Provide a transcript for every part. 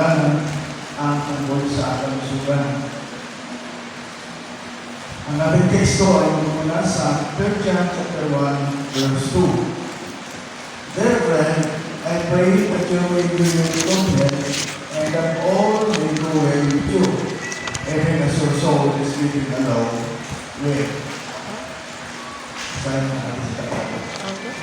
pangalanan ang tungkol sa kalusugan. Ang ating teksto ay mula sa 3 John chapter 1, verse 2. Therefore, I pray that you will be content and that all will go well with you, even as your soul is living alone with. Saan ang ating kapatid?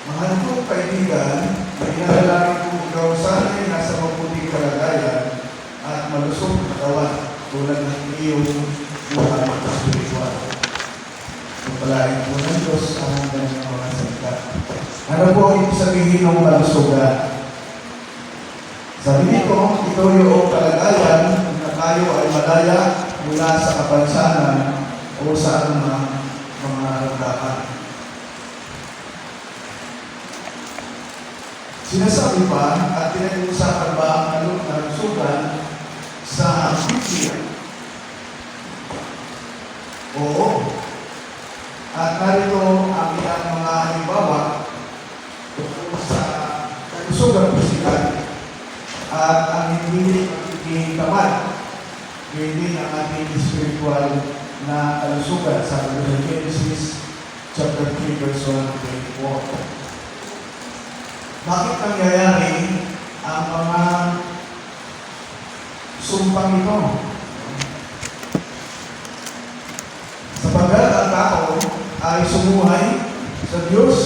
Mahal kong kaibigan, inaalala ko ikaw sana'y nasa mabuting kalagayan at malusog na katawan tulad ng iyong buhay spiritual. Pagpalain po ng Diyos ang kanyang mga salita. Ano po ang ibig sabihin ng malusogan? Sabi nito, ito yung kalagayan na tayo ay malaya mula sa kapansanan o sa anumang mga ramdaman. Sinasabi pa at pinag-uusapan ba ang kalusugan sa Biblia? Oo. At narito ang ilang mga halimbawa tungkol sa kalusugan pisikal at ang hindi tamad, hindi ang ating spiritual na kalusugan sa Genesis chapter 3 verse 1 to 24. Bakit nangyayari ang mga sumpang ito? Sapagkat ang tao ay sumuhay sa Diyos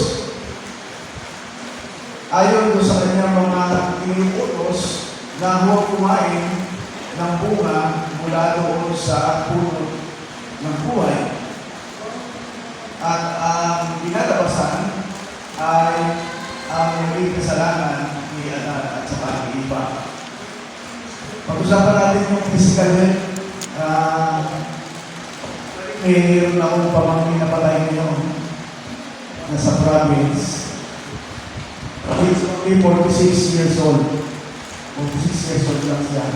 ayon sa kanyang mga inuutos na huwag kumain ng bunga mula doon sa puno ng buhay. At ang binalabasan ay ang naging kasalanan ni Adan at saka ni Eva. Pag-usapan natin yung physical health. Mayroon akong pamangkin na patay ngayon nasa province. He's only 46 years old. 46 years old lang siya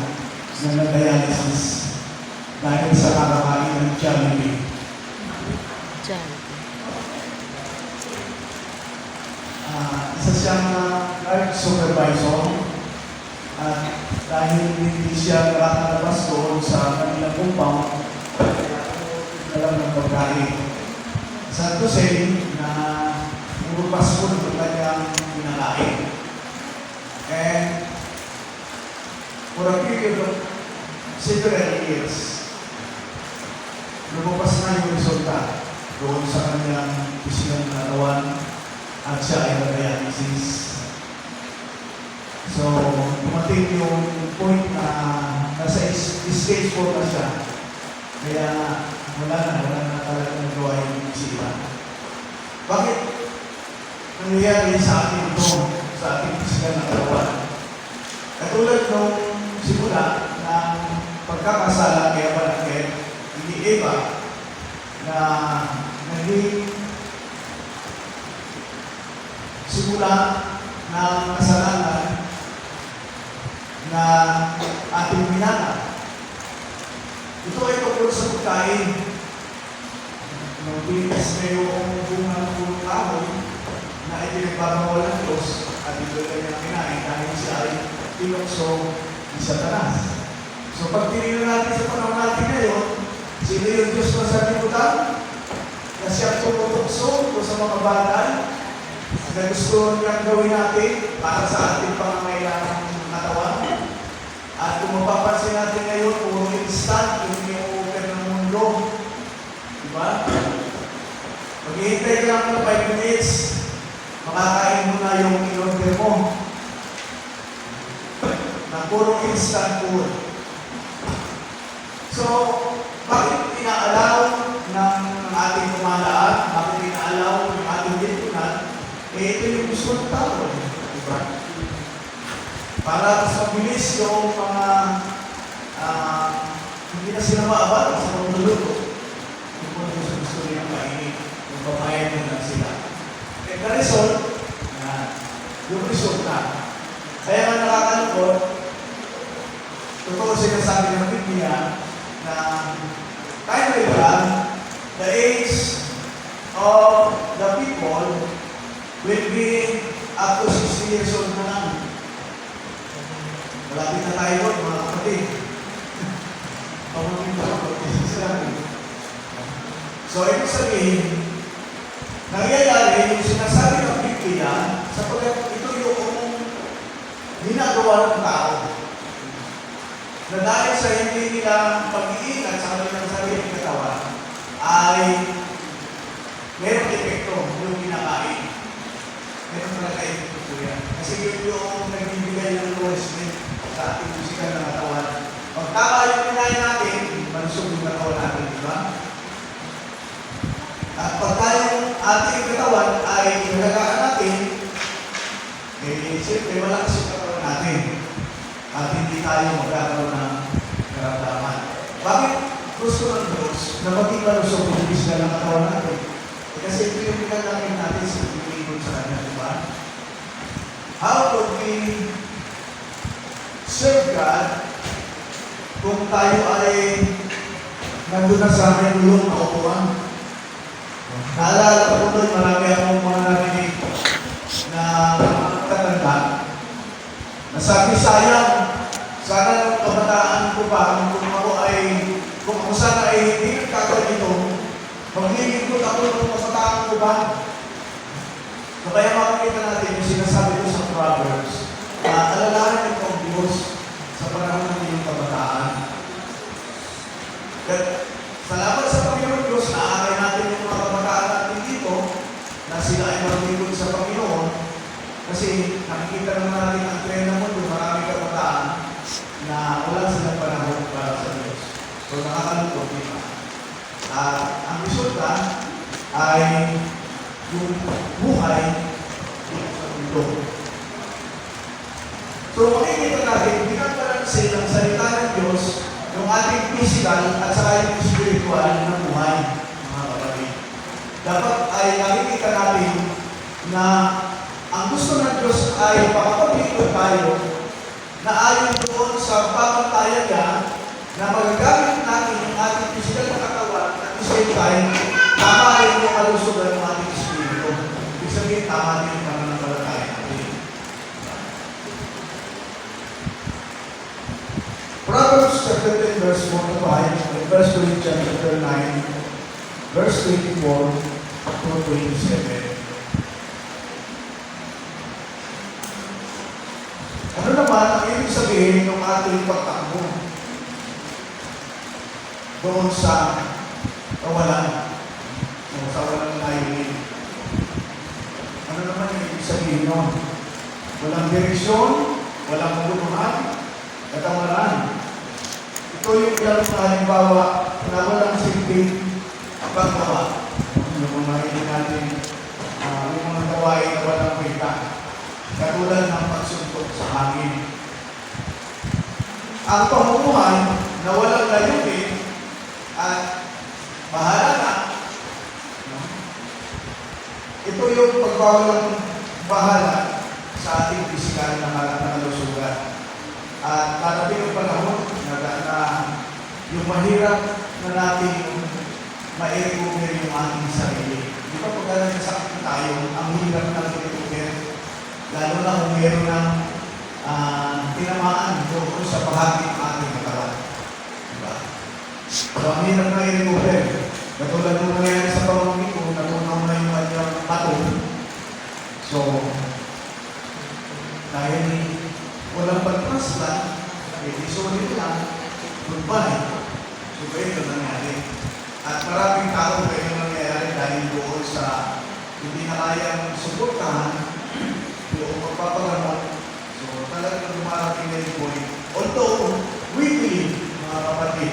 na nag-dialysis dahil sa kakakain ng Jollibee. Isa siyang guard supervisor at dahil hindi siya nakakalabas doon sa kanilang compound, alam ng pagkain. Sa to say na umupas po ng kanyang pinakain. And for a period of several years, lumabas na yung resulta doon sa kanyang pisikal na katawan at siya ay nag-dialysis. So, dumating yung point na nasa stage 4 na siya. Kaya wala na talagang nagawa yung isipa. Bakit nangyayari sa atin ito, sa ating pisikal na katawan? Katulad nung simula ng pagkakasala kaya Balakid, hindi Eva, na naging simula ng kasalanan na ating minana. Ito ay tungkol sa pagkain. Nung pinis na yung bunga ng punong kahoy na ipinagbabawal ng Diyos at ito ay kanyang kinain dahil siya ay tinukso ni Satanas. So pag tinignan natin sa panahon natin ngayon, sino yung Diyos na sa liputan? Na siya tumutukso sa mga bagay na gusto niyang gawin natin para sa ating pangangailangan ng katawan. At kung mapapansin natin ngayon, puro instant yung i-open ng mundo. Diba? Maghihintay ka lang ng 5 minutes, makakain mo na yung in-order mo. Na puro instant food. So, bakit inaalaw ng ating kumalaan? Bakit inaalaw ng ating lipunan? Ito yung gusto ng tao. Diba? Para mas mabilis yung mga hindi na sila maabala sa mga luto. Yung mga gusto nilang kainin. Yung papayag Biblia na time by time, the age of the people will be up to 60 years old na lang. Malapit na tayo doon, mga kapatid. Pamangkin ko, so, ibig sabihin, nangyayari yung sinasabi ng Biblia sapagkat ito yung ginagawa ng tao. Na dahil sa hindi nila pag-iingat sa kanilang sariling katawan, ay mayroong epekto yung kinakain. Meron talaga epekto po yan. Kasi yun yung nagbibigay ng nourishment sa ating pisikal na katawan. Pag tama yung kinain natin, malusog yung katawan natin, di ba? At pag tayong ating katawan ay nagagaan natin, siyempre malakas yung katawan natin. At hindi tayo magkakaroon ng karamdaman. Bakit gusto ng Diyos na maging malusog yung pisikal na katawan natin? Kasi ito yung pinagagawin natin sa pagkikot sa kanya, di ba? How could we serve God kung tayo ay nandun na sa aking ulong na upuan? Naalala ko doon, marami akong mga narinig na katanda na sabi, sayang, sana nung kabataan ko pa, kung ako sana ay hindi nagkakaroon ito, maglilingkod ako nung kabataan ko ba? So kaya makikita natin yung sinasabi ko sa Proverbs, alalahanin ito ang Diyos sa panahon ng iyong kabataan. Salamat sa Panginoon Diyos, naakay natin yung mga kabataan natin dito na sila ay maglingkod sa Panginoon kasi nakikita naman natin ang trend ng mundo, marami kabataan na wala silang panahon para sa Diyos. So nakakalungkot, di ba? Ang resulta ay yung buhay sa mundo. So makikita natin, pinagbalansin ang salita ng Diyos yung ating physical at saka yung spiritual na buhay, mga kapatid. Dapat ay nakikita natin na ang gusto ng Diyos ay makapag-ikot tayo na ayon doon sa pamantayan niya na magagamit natin yung ating physical na katawan at the same time, tama rin yung kalusugan ng ating spirito. Ibig sabihin, tama din yung pananampalataya natin. Proverbs chapter 10, verse 4 to 5, and 1 Corinthians chapter 9, verse 24 to 27. Ano naman ang ibig sabihin ng ating pagtakbo doon sa kawalan, sa walang layunin? Ano naman yung ibig sabihin nun? Walang direksyon, walang magunuhan, katamaran. Ito yung ilang halimbawa na walang silbing paggawa. Yung mga hindi natin, yung mga gawain na walang kwenta. Katulad ng pagsuntok sa hangin. Ang pamumuhay na walang layunin at bahala na. Ito yung pagbawalang bahala sa ating pisikal na kalusugan. At darating yung panahon na yung mahirap na natin ma-recover yung ating sarili. Di ba pag nagkasakit tayo, ang hirap na recover, lalo na kung meron ng tinamaan doon sa bahagi ng ating katawan. Diba? So, ang hirap na i-recover. Katulad nung nangyari sa pamangkin ko, natunaw na yung kanyang bato. So, dahil walang pagpaslan, sorry lang, goodbye. So, ito nangyari. At maraming tao kayo nangyayari dahil doon sa hindi na kayang suportahan yung magpapagamot. So, talagang dumarating na yung point. Although, we believe, mga kapatid,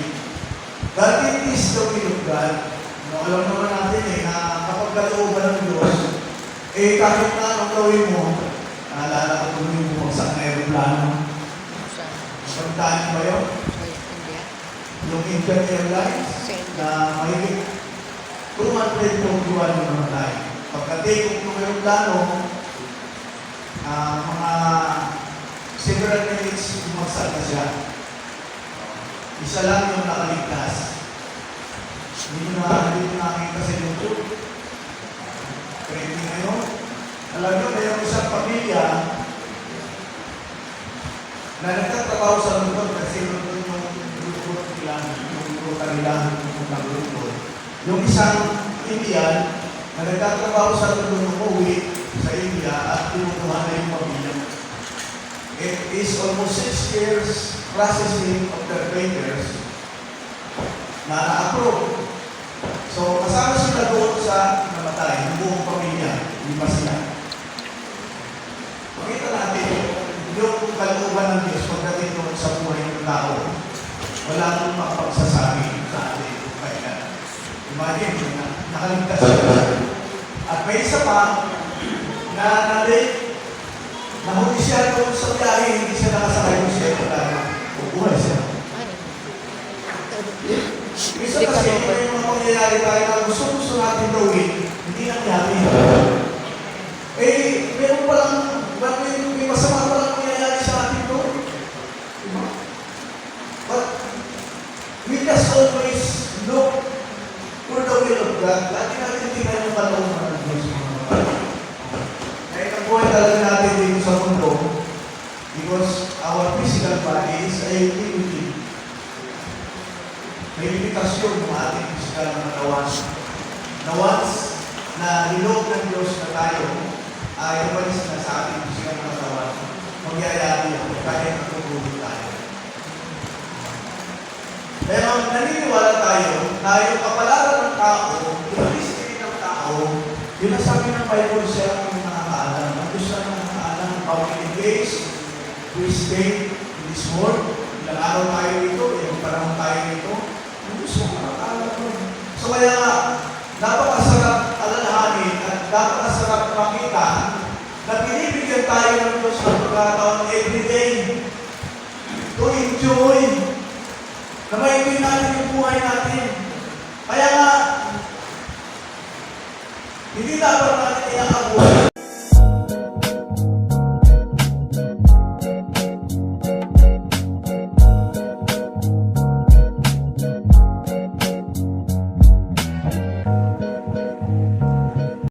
that it is the will of God. Alam naman natin na kapag kalooban ng Diyos, kahit na anong gawin mo, naalala ko kung yung bumagsak na aeroplano. Pagdaan ba yun? Yung Indian Airlines na mahigit 221 yung namatay. Pagka-take kung yung plano, mga several minutes bumagsak na siya. Isa lang yung nakaligtas. Hindi ko nakikita sa YouTube. Trending ngayon. Alam nyo, mayroong isang pamilya na nagtatrabaho sa lungkot kasi lungkot yung lungkot nila, yung lungkot nila, yung lungkot. Yung isang Indian na nagtatrabaho sa lungkot uwi sa India at tinutuhan na yung pamilya. It is almost 6 years processing of their papers na na-approve. So, kasama sila doon sa namatay, ng buong pamilya, hindi pa sila. Makita natin yung kalooban ng Diyos pagdating doon sa buhay ng tao. Wala nang makapagsasabi sa atin. Kaya, imagine, nakaligtas sila. At may isa pa, na nahuli siya doon sa biyahe, hindi siya nakasakay doon siya. Buhay siya. Isa kasi, may mga pangyayari tayo na gusto natin gawin, hindi nangyari. Eh, meron palang, may masama palang pangyayari sa atin doon. Diba? But, we just always look for the will of God. Lagi natin tingnan yung kalooban ng Diyos. Kaya ang buhay talaga natin dito sa mundo, because our physical body is a limited. May limitasyon ng ating physical na katawan. Na once na nilog ng Diyos na tayo ay umalis na sa ating physical na katawan, magyayari ako kahit natutulog tayo. Pero naniniwala tayo na yung kapalaran ng tao, yung history ng tao, yun ang sabi ng Bible siya ang nakakaalam. Ang Diyos na nakakaalam how many days we stay in this world. Ilang araw tayo dito, ilang panahon tayo dito. Ang Diyos na nakakaalam mo. So kaya nga, napakasarap alalahanin at napakasarap makita na binibigyan tayo ng Diyos ng pagkataon everyday to enjoy. Na ma-enjoy natin yung buhay natin. Kaya nga, hindi dapat natin iakabuhay